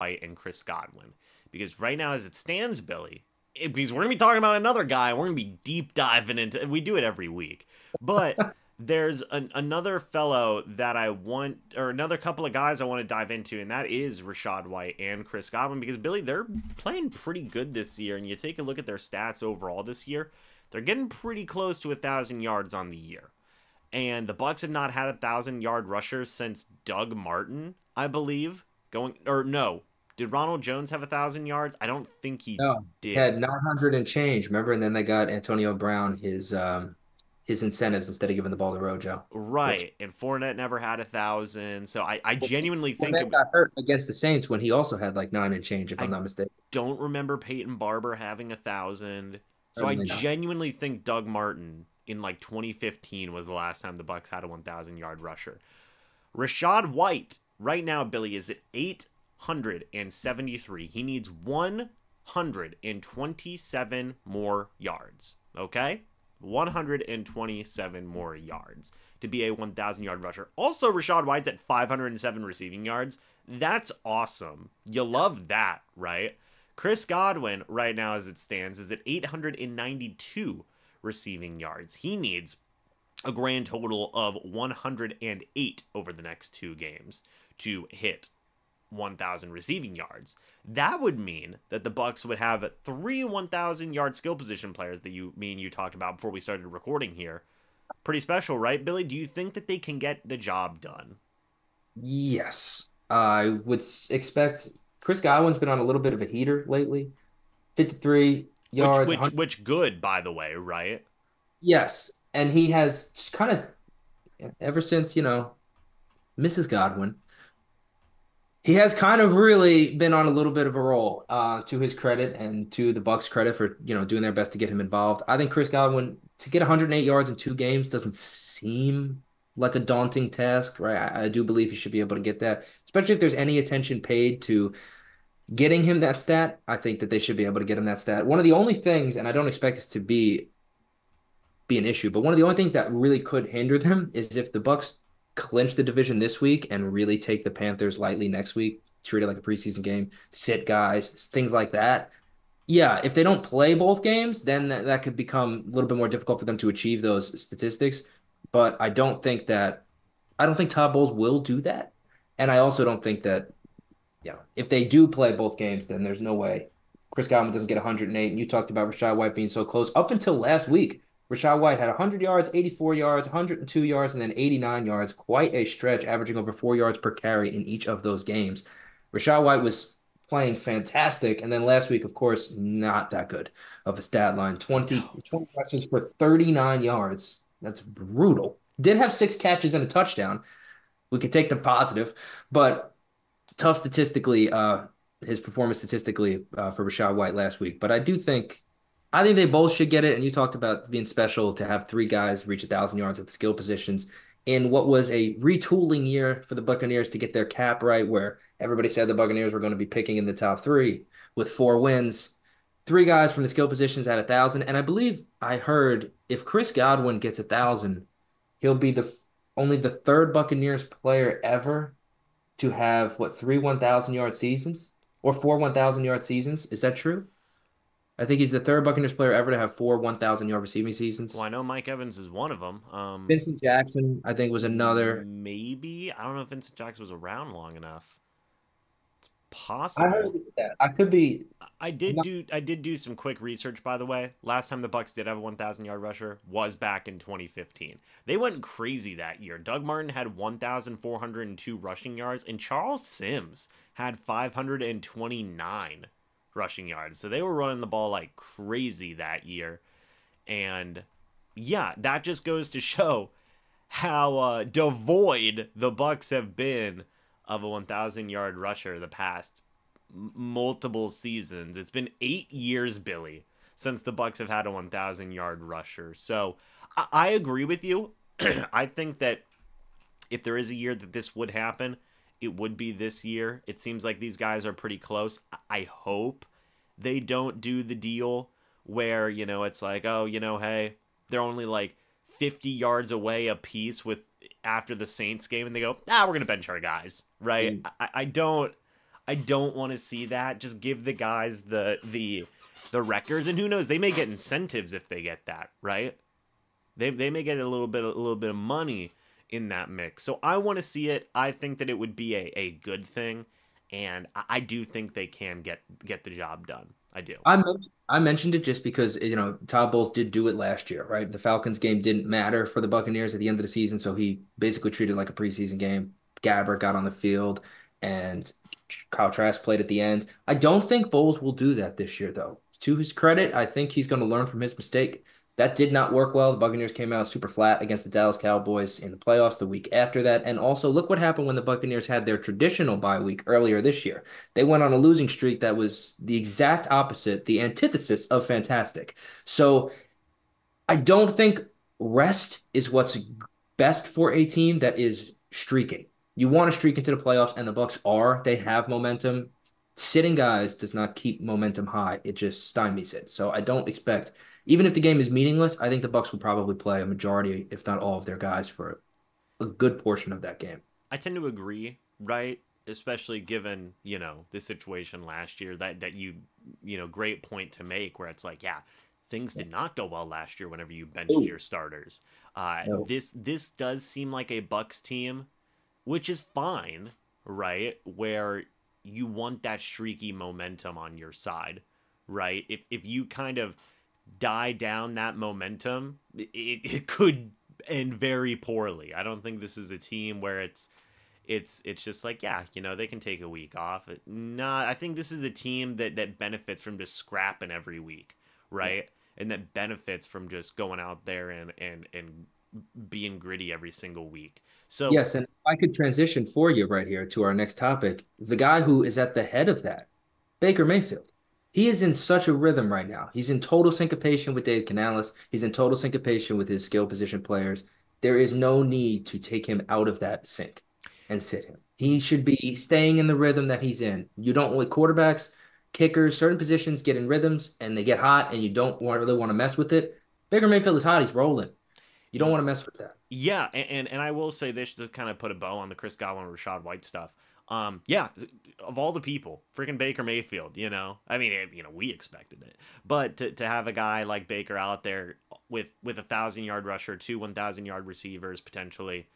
White and Chris Godwin. Because right now, as it stands, Billy, because we're going to be talking about another guy, we're going to be deep diving into, we do it every week. But there's another fellow that I want, or another couple of guys I want to dive into, and that is Rachaad White and Chris Godwin, because Billy, they're playing pretty good this year, and you take a look at their stats overall this year, they're getting pretty close to 1,000 yards on the year. And the Bucs have not had 1,000-yard rushers since Doug Martin, I believe. Did Ronald Jones have 1,000 yards? I don't think he No, he did. had 900 and change. Remember, and then they got Antonio Brown his incentives instead of giving the ball to Rojo. Right, and Fournette never had 1,000. So I genuinely think Fournette got hurt against the Saints when he also had like nine and change, if I'm I not mistaken. don't remember Peyton Barber having 1,000. So I Certainly not. genuinely think Doug Martin in like 2015 was the last time the Bucs had a 1,000-yard rusher. Rachaad White right now, Billy, is at 873. He needs 127 more yards. Okay? 127 more yards to be a 1,000-yard rusher. Also, Rachaad White's at 507 receiving yards. That's awesome. You love that, right? Chris Godwin, right now as it stands, is at 892 receiving yards. He needs a grand total of 108 over the next two games to hit 1,000 receiving yards. That would mean that the Bucs would have three 1,000-yard skill position players that you talked about before we started recording here. Pretty special, right, Billy? Do you think that they can get the job done? Yes, I would expect Chris Godwin's been on a little bit of a heater lately. 53 Which yards, which 100. which good, by the way, right? Yes, and he has kind of ever since, Mrs. Godwin. He has kind of really been on a little bit of a roll, to his credit and to the Bucks' credit for, doing their best to get him involved. I think Chris Godwin to get 108 yards in two games doesn't seem like a daunting task, right? I do believe he should be able to get that, especially if there's any attention paid to getting him that stat. I think that they should be able to get him that stat. One of the only things, and I don't expect this to be an issue. But one of the only things that really could hinder them is if the Bucks clinch the division this week and really take the Panthers lightly next week, treat it like a preseason game, sit guys, things like that. Yeah, if they don't play both games, then that could become a little bit more difficult for them to achieve those statistics. But I don't think Todd Bowles will do that. And I also don't think that, if they do play both games, then there's no way Chris Godwin doesn't get 108. And you talked about Rachaad White being so close. Up until last week, Rachaad White had 100 yards, 84 yards, 102 yards, and then 89 yards. Quite a stretch, averaging over 4 yards per carry in each of those games. Rachaad White was playing fantastic. And then last week, of course, not that good of a stat line. 20 rushes for 39 yards. That's brutal. Did have six catches and a touchdown. We could take the positive, but tough statistically, his performance statistically, for Rachaad White last week. But I think they both should get it. And you talked about being special to have three guys reach 1,000 yards at the skill positions in what was a retooling year for the Buccaneers to get their cap right, where everybody said the Buccaneers were going to be picking in the top three with 4 wins. Three guys from the skill positions at 1,000, and I believe I heard if Chris Godwin gets 1,000, he'll be the only the third Buccaneers player ever to have what three 1,000 yard seasons or four 1,000 yard seasons. Is that true? I think he's the third Buccaneers player ever to have four 1,000 yard receiving Well, seasons. I know Mike Evans is one of them. Vincent Jackson, I think, was another. Maybe I don't know if Vincent Jackson was around long enough. It's I heard possible. that. I could be. I'm not, I did do some quick research, by the way. Last time the Bucs did have a 1,000-yard rusher was back in 2015. They went crazy that year. Doug Martin had 1,402 rushing yards, and Charles Sims had 529 rushing yards. So they were running the ball like crazy that year. And yeah, that just goes to show how devoid the Bucs have been of a 1,000-yard rusher the past multiple seasons. It's been 8 years, Billy, since the Bucs have had a 1,000-yard rusher. So I agree with you. I think that if there is a year that this would happen, it would be this year. It seems like these guys are pretty close. I hope they don't do the deal where, it's like, oh, hey, they're only like 50 yards away a piece with after the Saints game and they go, we're going to bench our guys, right? I don't I don't want to see that. Just give the guys the records, and who knows, they may get incentives if they get that, right? They may get a little bit of money in that mix. So I want to see it. I think that it would be a good thing, and I do think they can get the job done. I do. I mentioned it just because Todd Bowles did do it last year, right? The Falcons game didn't matter for the Buccaneers at the end of the season, so he basically treated it like a preseason game. Gabbert got on the field, and Kyle Trask played at the end. I don't think Bowles will do that this year, though. To his credit, I think he's going to learn from his mistake. That did not work well. The Buccaneers came out super flat against the Dallas Cowboys in the playoffs the week after that. And also, look what happened when the Buccaneers had their traditional bye week earlier this year. They went on a losing streak that was the exact opposite, the antithesis of fantastic. So I don't think rest is what's best for a team that is streaking. You want to streak into the playoffs, and the Bucs are. They have momentum. Sitting guys does not keep momentum high. It just stymies it. So I don't expect, even if the game is meaningless, I think the Bucs will probably play a majority, if not all, of their guys for a good portion of that game. I tend to agree, right? Especially given, the situation last year that great point to make where it's like, yeah, things did not go well last year whenever you benched Ooh, your starters. no. This does seem like a Bucks team, which is fine, right? Where you want that streaky momentum on your side, right? If you kind of die down that momentum, it could end very poorly. I don't think this is a team where it's just like, yeah, they can take a week off. Not, I think this is a team that benefits from just scrapping every week, right? And that benefits from just going out there and being gritty every single week. So Yes, and if I could transition for you right here to our next topic, the guy who is at the head of that, Baker Mayfield. He is in such a rhythm right now. He's in total syncopation with Dave Canales. He's in total syncopation with his skill position players. There is no need to take him out of that sync and sit him. He should be staying in the rhythm that he's in. You don't with quarterbacks, kickers, certain positions get in rhythms and they get hot and you don't really want to mess with it. Baker Mayfield is hot. He's rolling. You don't want to mess with that. yeah, and I will say this to kind of put a bow on the Chris Godwin Rashad White stuff. Yeah, of all the people, freaking Baker Mayfield, I mean, we expected it, but to have a guy like Baker out there with 1,000-yard rusher, 1,000-yard receivers potentially,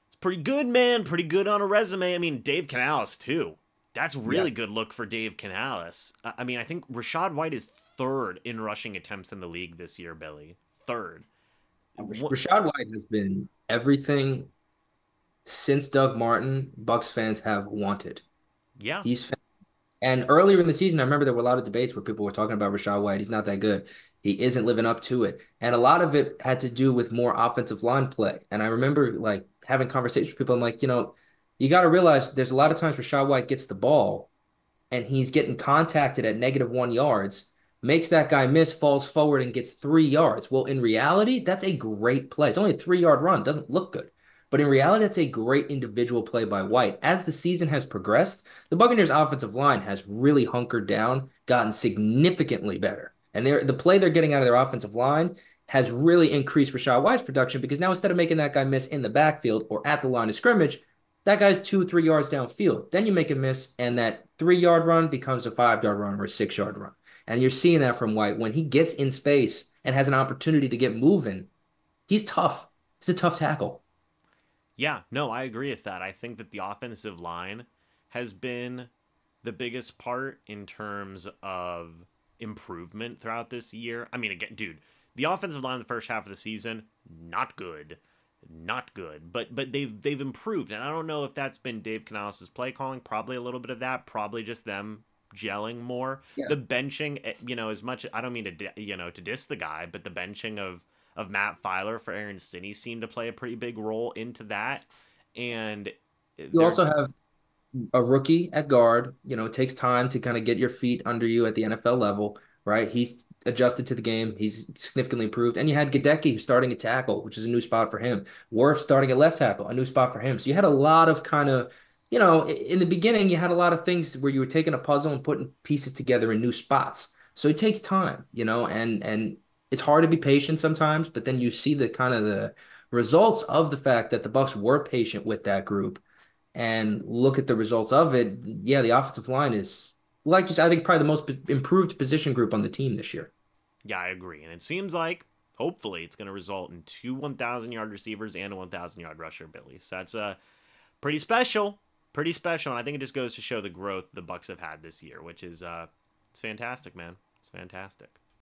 it's pretty good, man. Pretty good on a resume. I mean, Dave Canales too. That's Yeah. really good look for Dave Canales. I mean, I think Rashad White is third in rushing attempts in the league this year, Billy. Third. What? Rashad White has been everything since Doug Martin Bucks fans have wanted. Yeah. He's and earlier in the season, I remember there were a lot of debates where people were talking about Rashad White. He's not that good. He isn't living up to it. And a lot of it had to do with more offensive line play. And I remember like having conversations with people. I'm like, you got to realize there's a lot of times Rashad White gets the ball and he's getting contacted at -1 yards, makes that guy miss, falls forward, and gets 3 yards. Well, in reality, that's a great play. It's only a 3 yard run, doesn't look good. But in reality, that's a great individual play by White. As the season has progressed, the Buccaneers' offensive line has really hunkered down, gotten significantly better. And the play they're getting out of their offensive line has really increased Rashad White's production because now instead of making that guy miss in the backfield or at the line of scrimmage, that guy's 2, 3 yards downfield. Then you make a miss, and that 3 yard run becomes a 5 yard run or a 6 yard run. And you're seeing that from White. When he gets in space and has an opportunity to get moving, he's tough. He's a tough tackle. Yeah, no, I agree with that. I think that the offensive line has been the biggest part in terms of improvement throughout this year. I mean, again, dude, the offensive line in the first half of the season, not good. Not good. But they've improved. And I don't know if that's been Dave Canales' play calling, probably a little bit of that, probably just them gelling more. Yeah. The benching, as much I don't mean to diss the guy, but the benching of Matt Filer for Aaron Stinney seemed to play a pretty big role into that. And You they're also have a rookie at guard. It takes time to kind of get your feet under you at the NFL level, right? He's adjusted to the game. He's significantly improved. And you had Gadecki who's starting at tackle, which is a new spot for him. Worth starting at left tackle, a new spot for him. So you had a lot of kind of, in the beginning, you had a lot of things where you were taking a puzzle and putting pieces together in new spots. So it takes time, and it's hard to be patient sometimes, but then you see the kind of the results of the fact that the Bucks were patient with that group and look at the results of it, yeah, the offensive line is, like you said, I think probably the most improved position group on the team this year. Yeah, I agree. And it seems like, hopefully, it's going to result in two 1,000-yard receivers and a 1,000-yard rusher, Billy. So that's pretty special. Pretty special. And I think it just goes to show the growth the Bucs have had this year, which is it's fantastic, man. It's fantastic.